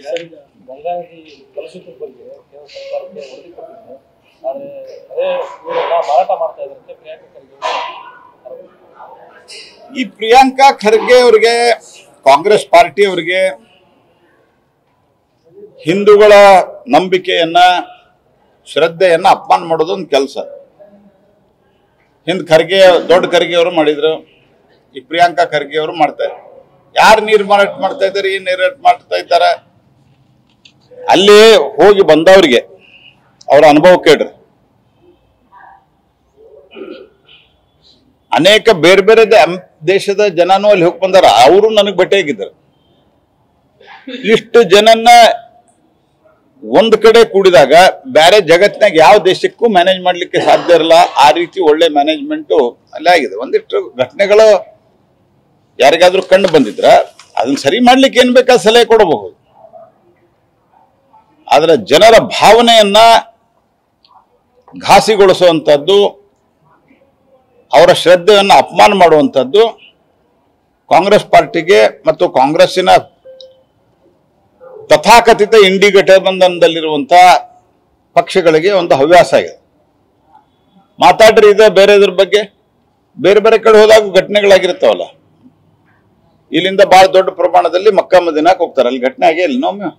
ಗಂಗಾ ನದಿ ಕಲುಷಿತದ ಬಗ್ಗೆ ಕೇಂದ್ರ ಸರ್ಕಾರಕ್ಕೆ ವರದಿ ಕೊಟ್ಟಿದೆ. ಆದರೆ ಅದೇ ನೀರನ್ನ ಮಾರಾಟ ಮಾಡ್ತಾ ಇದ್ದಾರೆ ಪ್ರಿಯಾಂಕಾ ಖರ್ಗೆ. ಈ ಪ್ರಿಯಾಂಕಾ ಖರ್ಗೆ ಅವರಿಗೆ, ಕಾಂಗ್ರೆಸ್ ಪಾರ್ಟಿ ಅವರಿಗೆ ಹಿಂದೂಗಳ ನಂಬಿಕೆಯನ್ನ, ಶ್ರದ್ಧೆಯನ್ನ ಅಪಮಾನ ಮಾಡೋದು ಒಂದು ಕೆಲಸ. ಖರ್ಗೆ, ದೊಡ್ಡ ಖರ್ಗೆ ಅವರು ಮಾಡಿದ್ರು, ಈ ಪ್ರಿಯಾಂಕಾ ಖರ್ಗೆ ಅವರು ಮಾಡ್ತಾರೆ. ಯಾರು ನೀರು ಮಾರಾಟ ಮಾಡ್ತಾ ಇದ್ದಾರೆ, ಏನ್ ನೀರು ಮಾಡ್ತಾ ಇದ್ದಾರೆ, ಅಲ್ಲಿ ಹೋಗಿ ಬಂದವ್ರಿಗೆ ಅವರ ಅನುಭವ ಕೇಳ್ರಿ. ಅನೇಕ ಬೇರೆ ಬೇರೆ ದೇಶದ ಜನನೂ ಅಲ್ಲಿ ಹೋಗಿ ಬಂದಾರ, ಅವರು ನನಗೆ ಭೇಟಿಯಾಗಿದ್ದಾರೆ. ಇಷ್ಟು ಜನನ್ನ ಒಂದ್ ಕಡೆ ಕೂಡಿದಾಗ ಬೇರೆ ಜಗತ್ತಿನಾಗ ಯಾವ ದೇಶಕ್ಕೂ ಮ್ಯಾನೇಜ್ ಮಾಡ್ಲಿಕ್ಕೆ ಸಾಧ್ಯ ಇರಲ್ಲ. ಆ ರೀತಿ ಒಳ್ಳೆ ಮ್ಯಾನೇಜ್ಮೆಂಟು ಅಲ್ಲೇ ಆಗಿದೆ. ಒಂದಿಷ್ಟು ಘಟನೆಗಳು ಯಾರಿಗಾದ್ರೂ ಕಂಡು ಬಂದಿದ್ರ ಅದನ್ನ ಸರಿ ಮಾಡ್ಲಿಕ್ಕೆ ಏನ್ ಬೇಕಾದ ಸಲಹೆ ಕೊಡಬಹುದು. ಆದ್ರೆ ಜನರ ಭಾವನೆಯನ್ನ ಘಾಸಿಗೊಳಿಸುವಂಥದ್ದು, ಅವರ ಶ್ರದ್ಧೆಯನ್ನು ಅಪಮಾನ ಮಾಡುವಂಥದ್ದು ಕಾಂಗ್ರೆಸ್ ಪಾರ್ಟಿಗೆ ಮತ್ತು ಕಾಂಗ್ರೆಸ್ಸಿನ ತಥಾಕಥಿತ ಇಂಡಿ ಗಠಬಂಧನದಲ್ಲಿರುವಂತಹ ಪಕ್ಷಗಳಿಗೆ ಒಂದು ಹವ್ಯಾಸ ಆಗಿದೆ. ಮಾತಾಡ್ರಿ ಇದೆ ಬೇರೆದ್ರ ಬಗ್ಗೆ, ಬೇರೆ ಬೇರೆ ಕಡೆ ಹೋದಾಗ ಘಟನೆಗಳಾಗಿರ್ತಾವಲ್ಲ. ಇಲ್ಲಿಂದ ಬಹಳ ದೊಡ್ಡ ಪ್ರಮಾಣದಲ್ಲಿ ಮಕ್ಕಾ ಮದೀನಾಕ್ಕೆ ಹೋಗ್ತಾರೆ, ಅಲ್ಲಿ ಘಟನೆ ಆಗೇ ಇಲ್ಲ. ಒಮ್ಮೆ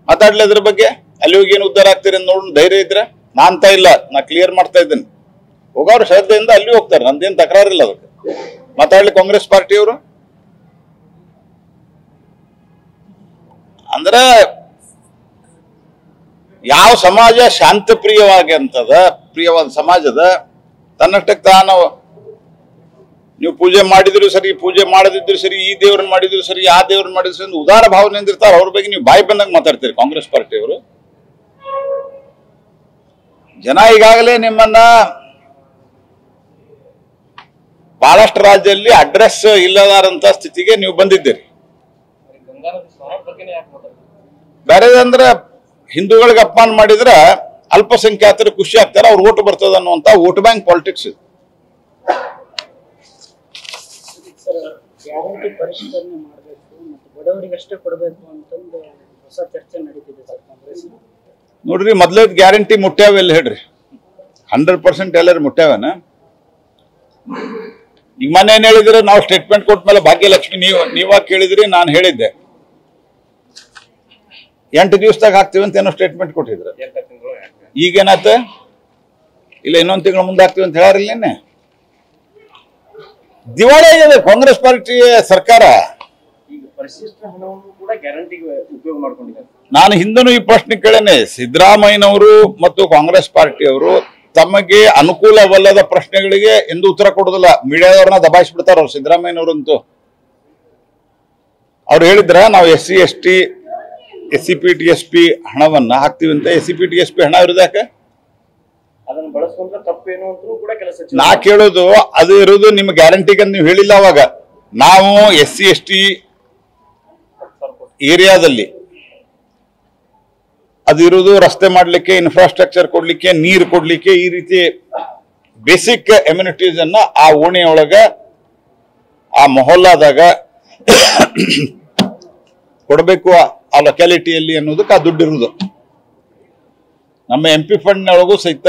ಮಾತಾಡ್ಲಿ ಅದ್ರ ಬಗ್ಗೆ, ಅಲ್ಲಿ ಹೋಗಿ ಏನು ಉದ್ಧಾರ ಆಗ್ತೀರಿ ಅಂತ ನೋಡ್ ಧೈರ್ಯ ಇದ್ರೆ. ನಾ ಅಂತ ಇಲ್ಲ, ನಾ ಕ್ಲಿಯರ್ ಮಾಡ್ತಾ ಇದ್ದೇನೆ. ಹೋಗೋರು ಶ್ರದ್ಧೆಯಿಂದ ಅಲ್ಲಿ ಹೋಗ್ತಾರೆ, ನಂದೇನು ತಕರಾರಿಲ್ಲ ಅದಕ್ಕೆ. ಮಾತಾಡ್ಲಿ ಕಾಂಗ್ರೆಸ್ ಪಾರ್ಟಿಯವರು. ಅಂದ್ರೆ ಯಾವ ಸಮಾಜ ಶಾಂತ ಪ್ರಿಯವಾದ ಸಮಾಜದ ತನ್ನಷ್ಟಕ್ಕೆ ತಾನು ನೀವು ಪೂಜೆ ಮಾಡಿದ್ರು ಸರಿ, ಪೂಜೆ ಮಾಡದಿದ್ರು ಸರಿ, ಈ ದೇವ್ರನ್ನ ಮಾಡಿದ್ರು ಸರಿ, ಆ ದೇವ್ರನ್ನ ಮಾಡಿದ್ರು ಸರಿ, ಉದಾರ ಭಾವನೆಯಿಂದ ಇರ್ತಾರೆ. ಅವ್ರ ಬಗ್ಗೆ ನೀವು ಬಾಯಿ ಬಂದಾಗ ಮಾತಾಡ್ತೀರಿ ಕಾಂಗ್ರೆಸ್ ಪಾರ್ಟಿಯವರು. ಜನ ಈಗಾಗಲೇ ನಿಮ್ಮನ್ನ ಬಹಳಷ್ಟು ರಾಜ್ಯದಲ್ಲಿ ಅಡ್ರೆಸ್ ಇಲ್ಲದಾರಂತ ಸ್ಥಿತಿಗೆ ನೀವು ಬಂದಿದ್ದೀರಿ. ಬೇರೆದಂದ್ರೆ ಹಿಂದೂಗಳಿಗೆ ಅಪಮಾನ ಮಾಡಿದ್ರೆ ಅಲ್ಪಸಂಖ್ಯಾತರು ಖುಷಿ ಆಗ್ತಾರೆ, ಅವ್ರು ಓಟು ಬರ್ತದ ಅನ್ನುವಂತ ವೋಟ್ ಬ್ಯಾಂಕ್ ಪಾಲಿಟಿಕ್ಸ್ ಇದು. ಗ್ಯಾರಂಟಿ ಪರಿಷ್ಕರಣೆ ಮಾಡಬೇಕು ಮತ್ತು ಬಡವರಿಗಷ್ಟೇ ಕೊಡಬೇಕು ಅಂತಂದು ಹೊಸ ಚರ್ಚೆ ನಡೀತಿದೆ ಸರ್ ಕಾಂಗ್ರೆಸ್. ನೋಡ್ರಿ, ಮೊದಲೇದ್ ಗ್ಯಾರಂಟಿ ಮುಟ್ಟ್ಯಾವ ಎಲ್ಲ ಹೇಳ್ರಿ. 100% ಎಲ್ಲರೂ ಮುಟ್ಟ್ಯಾವನ. ಈಗ ಮೊನ್ನೆ ಏನ್ ಹೇಳಿದ್ರೆ, ನಾವು ಸ್ಟೇಟ್ಮೆಂಟ್ ಕೊಟ್ಟ ಮೇಲೆ ಭಾಗ್ಯಲಕ್ಷ್ಮಿ ನೀವಾಗ ಕೇಳಿದ್ರಿ, ನಾನು ಹೇಳಿದ್ದೆ 8 ದಿವಸದಾಗ ಹಾಕ್ತೀವಿ ಅಂತ ಏನೋ ಸ್ಟೇಟ್ಮೆಂಟ್ ಕೊಟ್ಟಿದ್ರು. ಈಗೇನಾತ, ಇಲ್ಲ ಇನ್ನೊಂದು ತಿಂಗಳ ಮುಂದೆ ಹಾಕ್ತೀವಿ ಅಂತ ಹೇಳಾರಿಲ್ಲ. ನಿನ್ನೆ ದಿವಾಳಿ ಆಗಿದೆ ಕಾಂಗ್ರೆಸ್ ಪಾರ್ಟಿ ಸರ್ಕಾರ. ನಾನು ಹಿಂದೂ ಈ ಪ್ರಶ್ನೆ ಕೇಳೇನೆ. ಸಿದ್ದರಾಮಯ್ಯನವರು ಮತ್ತು ಕಾಂಗ್ರೆಸ್ ಪಾರ್ಟಿಯವರು ತಮಗೆ ಅನುಕೂಲವಲ್ಲದ ಪ್ರಶ್ನೆಗಳಿಗೆ ಎಂದು ಉತ್ತರ ಕೊಡೋದಿಲ್ಲ. ಮೀಡಿಯಾದವ್ರನ್ನ ದಬಾಯಿಸ್ಬಿಡ್ತಾರ ಅವ್ರು. ಸಿದ್ದರಾಮಯ್ಯನವರಂತೂ ಅವ್ರು ಹೇಳಿದ್ರ, ನಾವು SC ST SCP TSP ಹಣವನ್ನ ಹಾಕ್ತಿವಿ ಅಂತ. SCP TSP ಹಣ ಇರೋದು ಯಾಕೆ? ಅದನ್ನು ಬಳಸ್ಕೊಂಡ್ರೆ ತಪ್ಪೇನು ಅಂತ ಕೂಡ ಕೆಲಸ. ನಾ ಕೇಳೋದು ಅದು ಇರೋದು ನಿಮ್ಮ ಗ್ಯಾರಂಟಿಗೆ ನೀವು ಹೇಳಿಲ್ಲ. ಅವಾಗ ನಾವು SC ST ಏರಿಯಾದಲ್ಲಿ ಅದು ಇರುವುದು ರಸ್ತೆ ಮಾಡ್ಲಿಕ್ಕೆ, ಇನ್ಫ್ರಾಸ್ಟ್ರಕ್ಚರ್ ಕೊಡ್ಲಿಕ್ಕೆ, ನೀರು ಕೊಡ್ಲಿಕ್ಕೆ, ಈ ರೀತಿ ಬೇಸಿಕ್ ಎಮ್ಯುನಿಟೀಸ್ ಅನ್ನ ಆ ಓಣಿಯೊಳಗ, ಆ ಮೊಹಲ್ಲಾದಾಗ ಕೊಡಬೇಕು ಆ ಲೊಕ್ಯಾಲಿಟಿಯಲ್ಲಿ ಅನ್ನೋದಕ್ಕೆ ಆ ದುಡ್ಡು ಇರುವುದು. ನಮ್ಮ MP ಫಂಡ್ನೊಳಗೂ ಸಹಿತ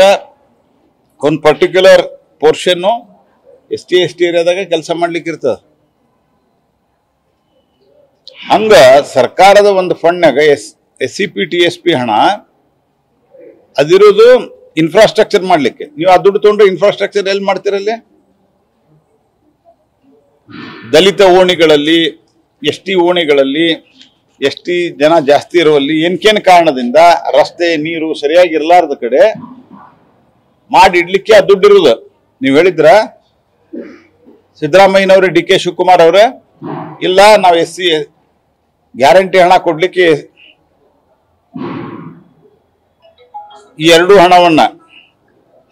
ಒಂದು ಪರ್ಟಿಕ್ಯುಲರ್ ಪೋರ್ಷನ್ ST ST ಏರಿಯಾದಾಗ ಕೆಲಸ ಮಾಡ್ಲಿಕ್ಕೆ ಇರ್ತದೆ. ಹಂಗ ಸರ್ಕಾರದ ಒಂದು ಫಂಡ್ನಾಗ SCP TSP ಹಣ ಅದಿರೋದು ಇನ್ಫ್ರಾಸ್ಟ್ರಕ್ಚರ್ ಮಾಡ್ಲಿಕ್ಕೆ. ನೀವು ಆ ದುಡ್ಡು ತಗೊಂಡ್ರೆ ಇನ್ಫ್ರಾಸ್ಟ್ರಕ್ಚರ್ ಎಲ್ಲಿ ಮಾಡ್ತಿರಲ್ಲಿ? ದಲಿತ ಓಣಿಗಳಲ್ಲಿ, ST ಓಣಿಗಳಲ್ಲಿ, ST ಜನ ಜಾಸ್ತಿ ಇರುವಲ್ಲಿ ಏನ್ಕೇನ್ ಕಾರಣದಿಂದ ರಸ್ತೆ ನೀರು ಸರಿಯಾಗಿ ಇರಲಾರ್ದ ಕಡೆ ಮಾಡಿಡ್ಲಿಕ್ಕೆ ಆ ದುಡ್ಡು ಇರುವುದು. ನೀವು ಹೇಳಿದ್ರ ಸಿದ್ದರಾಮಯ್ಯನವ್ರೆ, DK ಶಿವಕುಮಾರ್ ಅವ್ರೆ, ಇಲ್ಲ ನಾವು SC ಗ್ಯಾರಂಟಿ ಹಣ ಕೊಡ್ಲಿಕ್ಕೆ ಈ ಎರಡು ಹಣವನ್ನ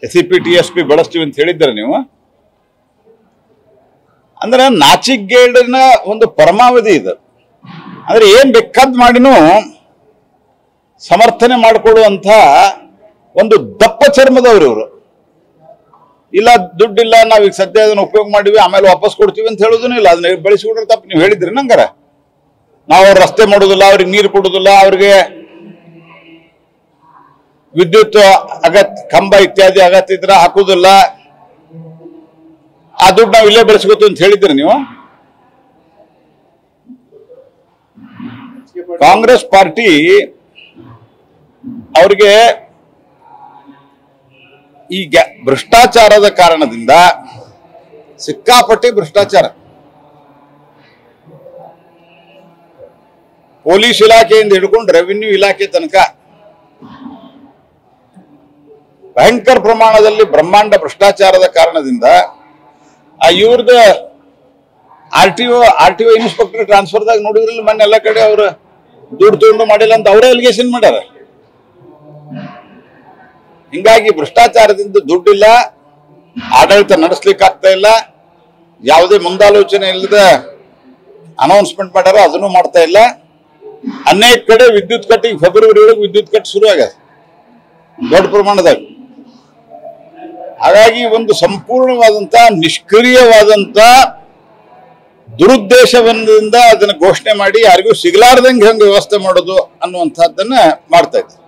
SCP TSP ಬಳಸ್ತೀವಿ ಅಂತ ಹೇಳಿದ್ರೆ ನೀವು. ಅಂದ್ರೆ ನಾಚಿಗೇಡಿನ ಒಂದು ಪರಮಾವಧಿ ಇದು. ಅಂದ್ರೆ ಏನ್ ಬೇಕಾದ್ ಮಾಡಿನೂ ಸಮರ್ಥನೆ ಮಾಡಿಕೊಳ್ಳುವಂತ ಒಂದು ದಪ್ಪ ಚರ್ಮದವ್ರು ಇವರು. ಇಲ್ಲ ದುಡ್ಡಿಲ್ಲ, ನಾವೀಗ ಸದ್ಯ ಅದನ್ನ ಉಪಯೋಗ ಮಾಡಿವಿ, ಆಮೇಲೆ ವಾಪಸ್ ಕೊಡ್ತೀವಿ ಅಂತ ಹೇಳೋದೂ ಇಲ್ಲ. ಅದನ್ನ ಬೆಳೆಸಿಕೊಡ್ರೆ ತಪ್ಪು. ನೀವು ಹೇಳಿದ್ರಿ ನಂಗಾರ ನಾವು ರಸ್ತೆ ಮಾಡೋದಿಲ್ಲ, ಅವ್ರಿಗೆ ನೀರು ಕೊಡೋದಿಲ್ಲ, ಅವ್ರಿಗೆ ವಿದ್ಯುತ್ ಕಂಬ ಇತ್ಯಾದಿ ಅಗತ್ಯ ಇದ್ರೆ ಹಾಕುದಿಲ್ಲ, ಆ ದುಡ್ಡು ನಾವು ಇಲ್ಲೇ ಬೆಳೆಸ್ಕೋತೀವಿ ಅಂತ ಹೇಳಿದ್ರಿ ನೀವು. ಕಾಂಗ್ರೆಸ್ ಪಾರ್ಟಿ ಅವ್ರಿಗೆ ಈ ಭ್ರಷ್ಟಾಚಾರದ ಕಾರಣದಿಂದ ಸಿಕ್ಕಾಪಟ್ಟೆ ಭ್ರಷ್ಟಾಚಾರ, ಪೊಲೀಸ್ ಇಲಾಖೆಯಿಂದ ಹಿಡ್ಕೊಂಡು ರೆವಿನ್ಯೂ ಇಲಾಖೆ ತನಕ ಭಯಂಕರ ಪ್ರಮಾಣದಲ್ಲಿ ಬ್ರಹ್ಮಾಂಡ ಭ್ರಷ್ಟಾಚಾರದ ಕಾರಣದಿಂದ ಆ ಇವ್ರದ ಆರ್ ಟಿ ಒ ಇನ್ಸ್ಪೆಕ್ಟರ್ ಟ್ರಾನ್ಸ್ಫರ್ದಾಗ ನೋಡಿದ್ರಲ್ಲಿ ಮೊನ್ನೆ ಎಲ್ಲ ಕಡೆ ಅವ್ರು ದುಡ್ಡು ತಗೊಂಡು ಮಾಡಿಲ್ಲ ಅಂತ ಅವರೇ ಅಲಿಗೇಷನ್ ಮಾಡ್ಯಾರ. ಹಿಂಗಾಗಿ ಭ್ರಷ್ಟಾಚಾರದಿಂದ ದುಡ್ಡಿಲ್ಲ, ಆಡಳಿತ ನಡೆಸ್ಲಿಕ್ಕೆ ಆಗ್ತಾ ಇಲ್ಲ, ಯಾವುದೇ ಮುಂದಾಲೋಚನೆ ಇಲ್ಲದ ಅನೌನ್ಸ್ಮೆಂಟ್ ಮಾಡ್ಯಾರ, ಅದನ್ನು ಮಾಡ್ತಾ ಇಲ್ಲ. ಅನೇಕ ಕಡೆ ವಿದ್ಯುತ್ ಕಟ್, ಈಗ ಫೆಬ್ರವರಿ ಒಳಗೆ ವಿದ್ಯುತ್ ಕಟ್ ಶುರು ಆಗ್ಯದ ದೊಡ್ಡ ಪ್ರಮಾಣದಾಗ. ಹಾಗಾಗಿ ಒಂದು ಸಂಪೂರ್ಣವಾದಂತ ನಿಷ್ಕ್ರಿಯವಾದಂತ ದುರುದ್ದೇಶದಿಂದ ಅದನ್ನ ಘೋಷಣೆ ಮಾಡಿ ಯಾರಿಗೂ ಸಿಗಲಾರ್ದಂಗೆ ಹೆಂಗೆ ವ್ಯವಸ್ಥೆ ಮಾಡೋದು ಅನ್ನುವಂಥದ್ದನ್ನ ಮಾಡ್ತಾ ಇದ್ದಾರೆ.